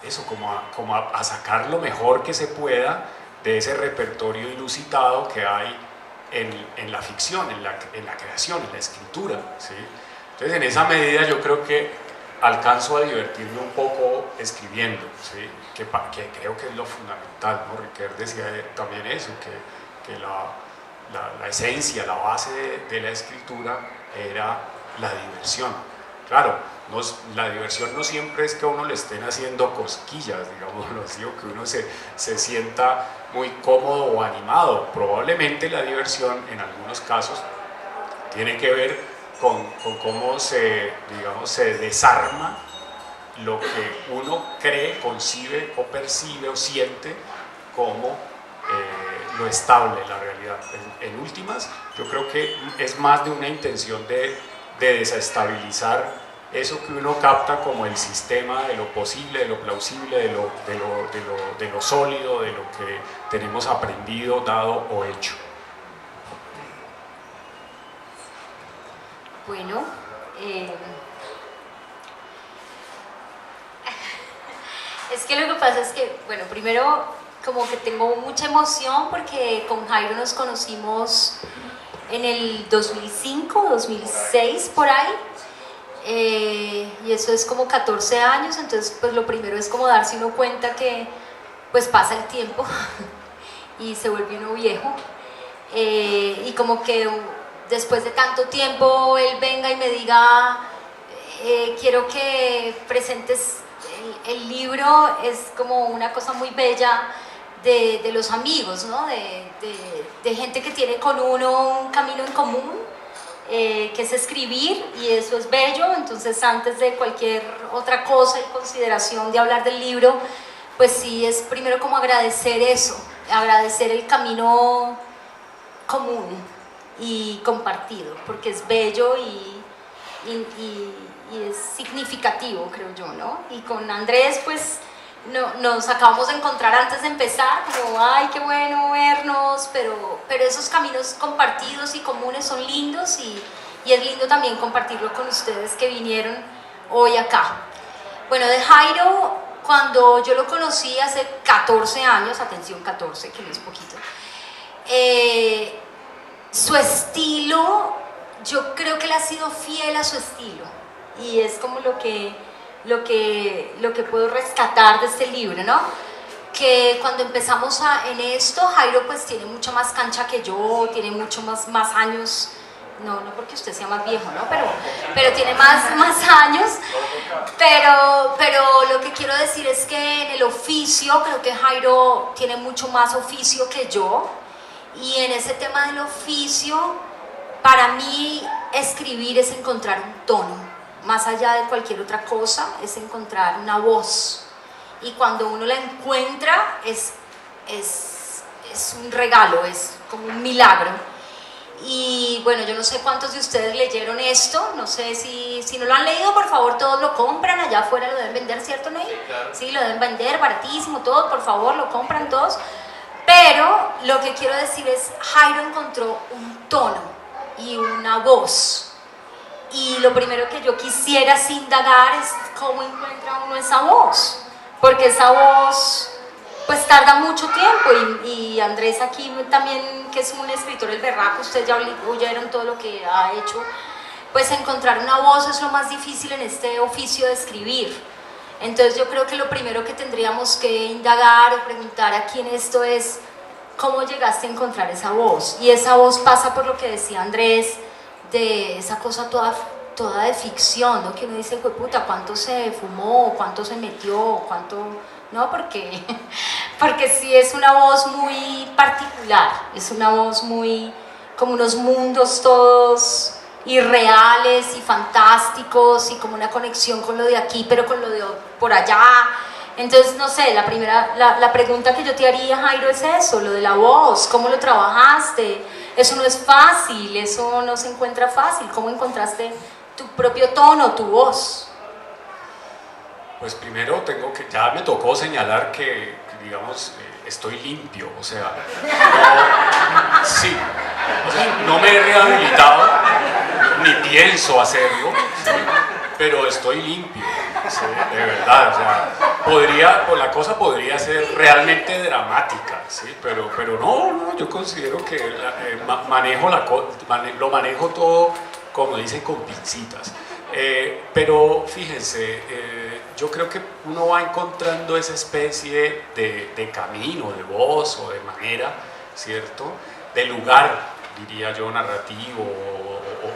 eso, a sacar lo mejor que se pueda de ese repertorio inusitado que hay en la ficción, en la creación, en la escritura, ¿sí? Entonces, en esa medida yo creo que alcanzo a divertirme un poco escribiendo, ¿sí? que creo que es lo fundamental, ¿no? Riquet decía también eso, que la esencia, la base de la escritura era la diversión. Claro, la diversión no siempre es que a uno le estén haciendo cosquillas, digámoslo así, o que uno se sienta muy cómodo o animado. Probablemente la diversión en algunos casos tiene que ver con cómo se desarma lo que uno cree, concibe o percibe o siente como lo estable, la realidad. En últimas, yo creo que es más de una intención de desestabilizar eso que uno capta como el sistema de lo posible, de lo plausible, de lo sólido, de lo que tenemos aprendido, dado o hecho. Bueno, es que lo que pasa es que, bueno, primero como que tengo mucha emoción porque con Jairo nos conocimos en el 2005, 2006 por ahí, y eso es como 14 años, entonces pues lo primero es como darse uno cuenta que pues pasa el tiempo y se vuelve uno viejo, y como que después de tanto tiempo él venga y me diga quiero que presentes el libro, es como una cosa muy bella de los amigos, ¿no? de gente que tiene con uno un camino en común, que es escribir, y eso es bello. Entonces, antes de cualquier otra cosa y consideración de hablar del libro, pues sí, es primero como agradecer eso, agradecer el camino común y compartido, porque es bello y es significativo, creo yo, ¿no? Y con Andrés, pues, nos acabamos de encontrar antes de empezar, como, ay, qué bueno vernos, pero esos caminos compartidos y comunes son lindos, y es lindo también compartirlo con ustedes que vinieron hoy acá. Bueno, de Jairo, cuando yo lo conocí hace 14 años, atención, 14, que no es poquito, su estilo, yo creo que él ha sido fiel a su estilo, y es como lo que puedo rescatar de este libro, ¿no? Que cuando empezamos en esto, Jairo pues tiene mucha más cancha que yo, tiene mucho más años, no porque usted sea más viejo, ¿no? Pero tiene más años, pero lo que quiero decir es que en el oficio, creo que Jairo tiene mucho más oficio que yo, y en ese tema del oficio, para mí escribir es encontrar un tono. Más allá de cualquier otra cosa, es encontrar una voz. Y cuando uno la encuentra, es un regalo, es como un milagro. Y bueno, yo no sé cuántos de ustedes leyeron esto, no sé si no lo han leído, por favor, todos lo compran, allá afuera lo deben vender, ¿cierto, Ney? Sí, claro. Sí, lo deben vender, baratísimo, todos, por favor, lo compran todos. Pero lo que quiero decir es, Jairo encontró un tono y una voz. Y lo primero que yo quisiera indagar es cómo encuentra uno esa voz, porque esa voz pues tarda mucho tiempo, y Andrés aquí también, que es un escritor el berraco, ustedes ya oyeron todo lo que ha hecho, pues encontrar una voz es lo más difícil en este oficio de escribir. Entonces yo creo que lo primero que tendríamos que indagar o preguntar aquí en esto es cómo llegaste a encontrar esa voz, y esa voz pasa por lo que decía Andrés, de esa cosa toda de ficción, ¿no? Que uno dice, puta, ¿cuánto se fumó? ¿Cuánto se metió? ¿Cuánto? No, porque sí es una voz muy particular, es una voz muy, como unos mundos todos irreales y fantásticos, y como una conexión con lo de aquí, pero con lo de por allá. Entonces, no sé, la pregunta que yo te haría, Jairo, es eso, lo de la voz, ¿cómo lo trabajaste? Eso no es fácil, eso no se encuentra fácil. ¿Cómo encontraste tu propio tono, tu voz? Pues primero ya me tocó señalar que digamos, estoy limpio, o sea, sí, o sea, no me he rehabilitado, ni pienso hacerlo, ¿sí? Pero estoy limpio, ¿sí? De verdad, o sea, pues la cosa podría ser realmente dramática, ¿sí? Pero no, yo considero que lo manejo todo, como dicen, con pincitas. Pero fíjense, yo creo que uno va encontrando esa especie de camino, de voz o de manera, ¿cierto? De lugar, diría yo, narrativo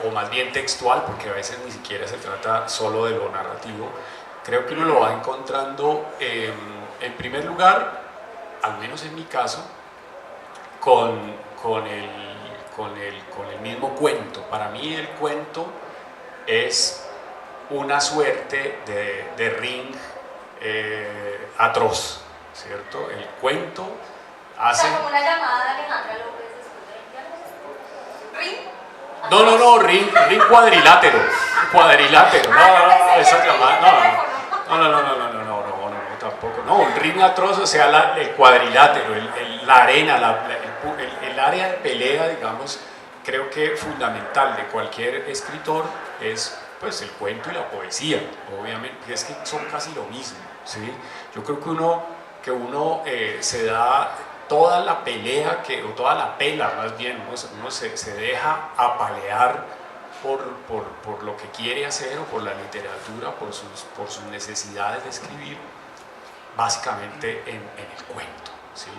o más bien textual, porque a veces ni siquiera se trata solo de lo narrativo. Creo que uno lo va encontrando, en primer lugar, al menos en mi caso, con el mismo cuento. Para mí el cuento es una suerte de ring atroz, ¿cierto? El cuento hace... O sea, como una llamada de Alejandra López después de... ¿Ring? No, ring cuadrilátero. Cuadrilátero, no, esa llamada, no, tampoco. No, un ring atroz, o sea, el cuadrilátero, la arena, el área de pelea, digamos, creo que fundamental de cualquier escritor es pues el cuento y la poesía, obviamente, es que son casi lo mismo, ¿sí? Yo creo que uno se da toda la pelea, o toda la pela más bien, uno se deja apalear por lo que quiere hacer o por la literatura, por sus necesidades de escribir, básicamente en el cuento, ¿sí?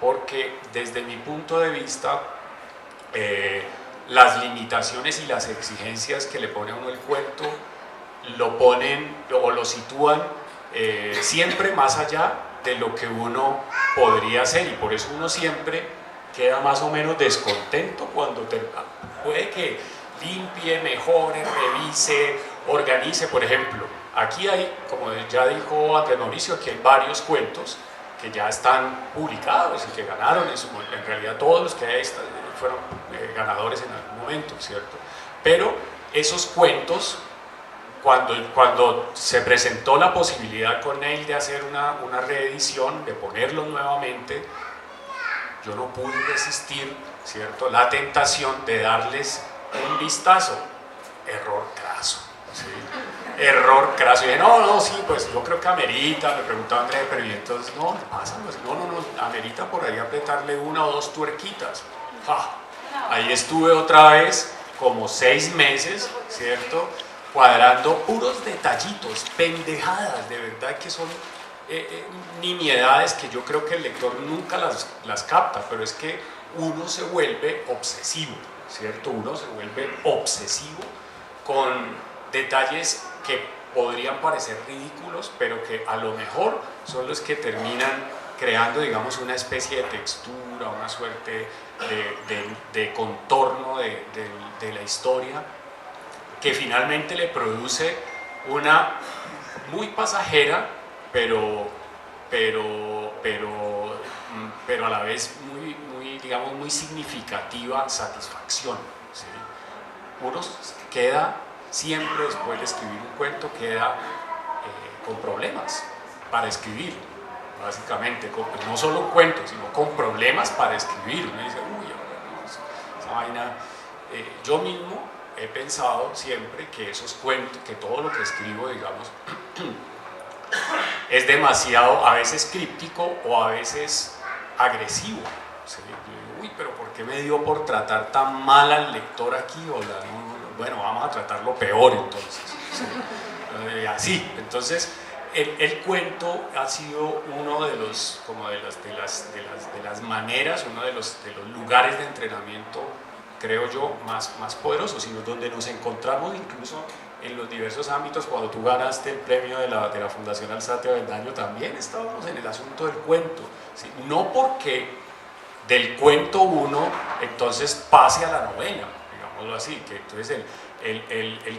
Porque desde mi punto de vista, las limitaciones y las exigencias que le pone a uno el cuento lo ponen o lo sitúan siempre más allá de lo que uno podría hacer, y por eso uno siempre queda más o menos descontento cuando puede que limpie, mejore, revise, organice. Por ejemplo, aquí hay, como ya dijo Andrés Mauricio, aquí hay varios cuentos que ya están publicados y que ganaron en realidad todos los que hay fueron ganadores en algún momento, ¿cierto? Pero esos cuentos, cuando se presentó la posibilidad con él de hacer una reedición, de ponerlos nuevamente, yo no pude resistir, ¿cierto?, la tentación de darles un vistazo. Error craso, ¿sí? Error craso. Y dije, no, sí, pues yo creo que amerita. Me preguntaba Andrés, pero y entonces, no, pasa, pues, no, amerita por ahí apretarle una o dos tuerquitas. Ahí estuve otra vez como 6 meses, ¿cierto?, cuadrando puros detallitos, pendejadas, de verdad que son nimiedades que yo creo que el lector nunca las capta, pero es que uno se vuelve obsesivo, ¿cierto? Uno se vuelve obsesivo con detalles que podrían parecer ridículos, pero que a lo mejor son los que terminan creando, digamos, una especie de textura, una suerte de contorno de la historia, que finalmente le produce una muy pasajera, pero a la vez digamos, muy significativa satisfacción, ¿sí? Uno queda siempre, después de escribir un cuento, queda con problemas para escribir, básicamente, no solo un cuento, sino con problemas para escribir. Uno dice, uy, esa vaina, yo mismo he pensado siempre que esos cuentos, que todo lo que escribo, digamos, es demasiado, a veces críptico o a veces agresivo, ¿sí? Uy, pero ¿por qué me dio por tratar tan mal al lector aquí? Bueno, vamos a tratarlo peor entonces, ¿sí? Así, entonces el cuento ha sido uno de los, como de las maneras, uno de los lugares de entrenamiento, creo yo, más poderosos, y donde nos encontramos incluso en los diversos ámbitos. Cuando tú ganaste el premio de la Fundación Alzate Avendaño, también estábamos en el asunto del cuento, ¿sí? No porque del cuento uno entonces pase a la novela, digámoslo así, que entonces el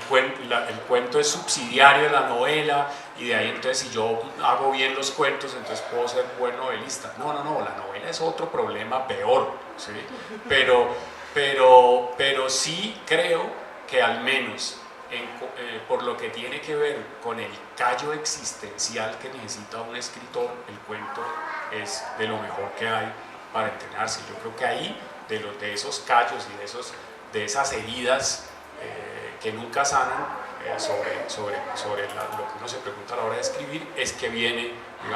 cuento es subsidiario de la novela, y de ahí entonces si yo hago bien los cuentos entonces puedo ser buen novelista. No, la novela es otro problema peor, ¿sí? Pero sí creo que al menos por lo que tiene que ver con el callo existencial que necesita un escritor, el cuento es de lo mejor que hay para entrenarse. Yo creo que ahí, de esos callos y de esas heridas que nunca sanan, sobre lo que uno se pregunta a la hora de escribir, es que viene, digamos,